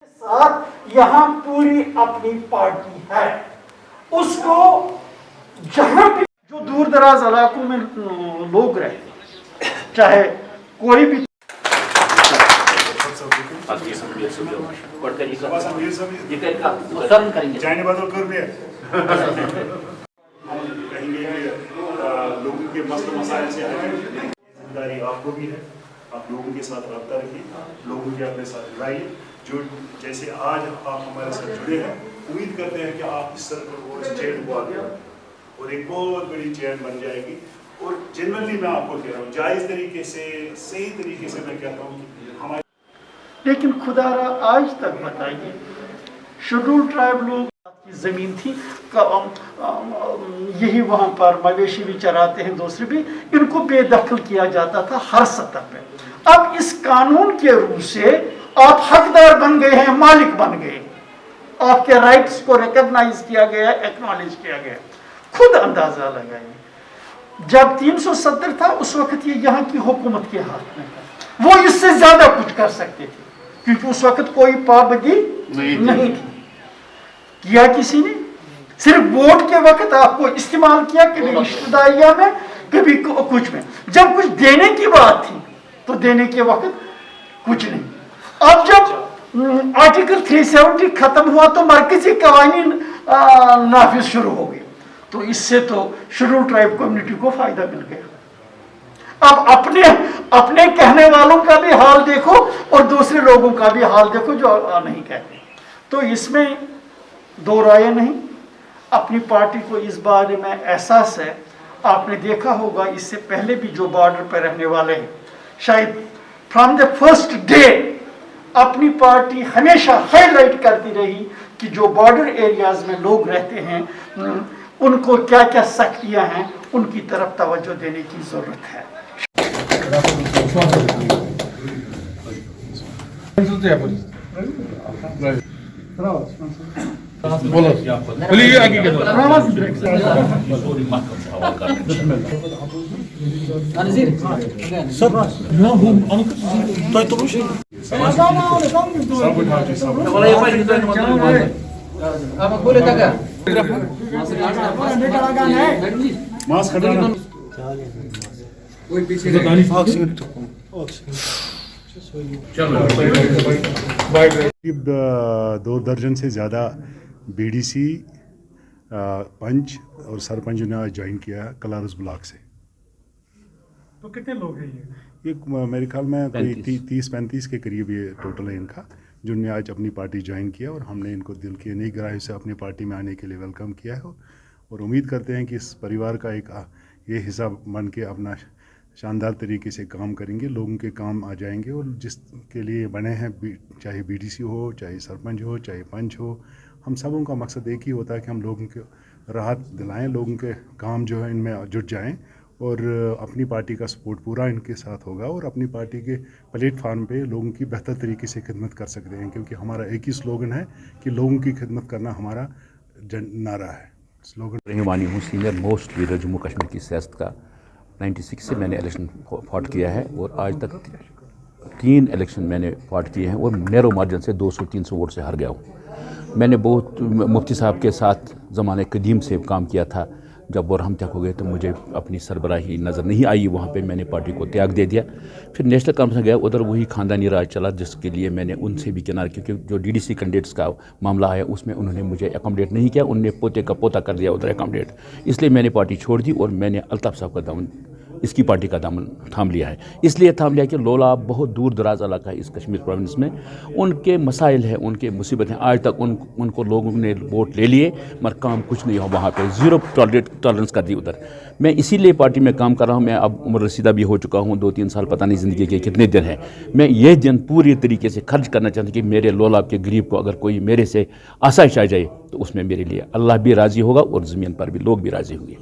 साथ यहाँ पूरी अपनी पार्टी है। उसको जहाँ भी जो दूर दराज इलाकों में लोग रहते, चाहे कोई भी लोगों के मसले मसाइल से जिम्मेदारी आपको भी है। आप लोगों के साथ रब्ता रखिए, लोगों के अपने साथ लाइए। जो जैसे आज आप हमारे साथ जुड़े हैं, उम्मीद करते हैं कि आप इस सर्कल को, इस चेन को आगे और एक बहुत बड़ी चेन बन जाएगी। और जनरली मैं आपको कह रहा हूँ, जायज़ तरीके से, सही तरीके से मैं कहता हूँ कि हमारे, लेकिन खुदारा आज तक बताइए, शेड्यूल ट्राइब लोग की ज़मीन थी, यही वहाँ पर मवेशी भी चराते हैं, दूसरे भी, इनको बेदखल किया जाता था हर सतह पे। अब इस कानून के रूप से आप हकदार बन गए हैं, मालिक बन गए, आपके राइट्स को रिकॉग्नाइज किया गया, एक्नॉलेज किया गया। खुद अंदाजा लगाइए, जब 370 था उस वक्त ये यहाँ की हुकूमत के हाथ में था, वो इससे ज्यादा कुछ कर सकते थे, क्योंकि उस वक्त कोई पाबंदी नहीं थी। किया किसी ने, सिर्फ वोट के वक्त आपको इस्तेमाल किया, कभी रिश्तेदारियां में, कभी कुछ में। जब कुछ देने की बात थी तो देने के वक्त कुछ नहीं। अब जब आर्टिकल 370 खत्म हुआ तो मरकजी कवानीन नाफिज शुरू हो गई, तो इससे तो शेड्यूल ट्राइब कम्युनिटी को फायदा मिल गया। अब अपने कहने वालों का भी हाल देखो और दूसरे लोगों का भी हाल देखो जो नहीं कहते। तो इसमें दो राय नहीं। अपनी पार्टी को इस बारे में एहसास है। आपने देखा होगा इससे पहले भी जो बॉर्डर पर रहने वाले हैं, शायद फ्रॉम द फर्स्ट डे अपनी पार्टी हमेशा हाईलाइट करती रही कि जो बॉर्डर एरियाज में लोग रहते हैं उनको क्या क्या सख्तियां हैं, उनकी तरफ तवज्जो देने की जरूरत है। बोलिए आगे क्या करीब 2 दर्जन से ज़्यादा बीडीसी, पंच और सरपंच ने आज ज्वाइन किया है कलारस ब्लॉक से। तो कितने लोग हैं ये? मेरे ख्याल में कोई 30-35 के करीब ये टोटल है इनका, जिन्होंने आज अपनी पार्टी ज्वाइन किया और हमने इनको दिल की नई गहराई से अपनी पार्टी में आने के लिए वेलकम किया है। और उम्मीद करते हैं कि इस परिवार का एक ये हिस्सा बन के अपना शानदार तरीके से काम करेंगे, लोगों के काम आ जाएंगे। और जिसके लिए बने हैं, चाहे बीडीसी हो, चाहे सरपंच हो, चाहे पंच हो, हम सबों का मकसद एक ही होता है कि हम लोगों को राहत दिलाएं, लोगों के काम जो है इनमें जुट जाएं और अपनी पार्टी का सपोर्ट पूरा इनके साथ होगा और अपनी पार्टी के प्लेटफार्म पे लोगों की बेहतर तरीके से खिदमत कर सकते हैं, क्योंकि हमारा एक ही स्लोगन है कि लोगों की खिदमत करना हमारा नारा है। स्लोगन रहमानी हूँ, senior most leader Jammu Kashmir की सियासत का। 96 से मैंने इलेक्शन फाइट किया है और आज तक 3 इलेक्शन मैंने फाइट किए हैं और नैरो मार्जिन से 200-300 वोट से हार गया हूँ। मैंने बहुत मुफ्ती साहब के साथ ज़माने कदीम से काम किया था। जब वो रहमतक हो गए तो मुझे अपनी सरबराही नज़र नहीं आई, वहाँ पे मैंने पार्टी को त्याग दे दिया। फिर नेशनल कॉन्फ्रेंस गया, उधर वही ख़ानदानी राज चला, जिसके लिए मैंने उनसे भी किनारा, क्योंकि जो डीडीसी कैंडिडेट्स का मामला है उसमें उन्होंने मुझे अकोमोडेट नहीं किया, उन्होंने पोते का पोता कर दिया उधर अकोमोडेट। इसलिए मैंने पार्टी छोड़ दी और मैंने अल्ताफ़ साहब का दामन, इसकी पार्टी का दामन थाम लिया है। इसलिए थाम लिया कि लोलाब बहुत दूर दराज इलाका है इस कश्मीर प्रोविंस में, उनके मसाइल हैं, उनके मुसीबत हैं। आज तक उनको लोगों ने वोट ले लिए मगर काम कुछ नहीं हो, वहाँ पे ज़ीरो टॉलरेंस कर दी उधर। मैं इसीलिए पार्टी में काम कर रहा हूँ। मैं अब उम्र रसीदा भी हो चुका हूँ, 2-3 साल पता नहीं ज़िंदगी के कितने दिन हैं। मैं ये दिन पूरी तरीके से खर्च करना चाहता हूँ कि मेरे लोलाब के गरीब को अगर कोई मेरे से आसाइश आ जाए तो उसमें मेरे लिए अल्लाह भी राज़ी होगा और ज़मीन पर भी लोग भी राज़ी होंगे।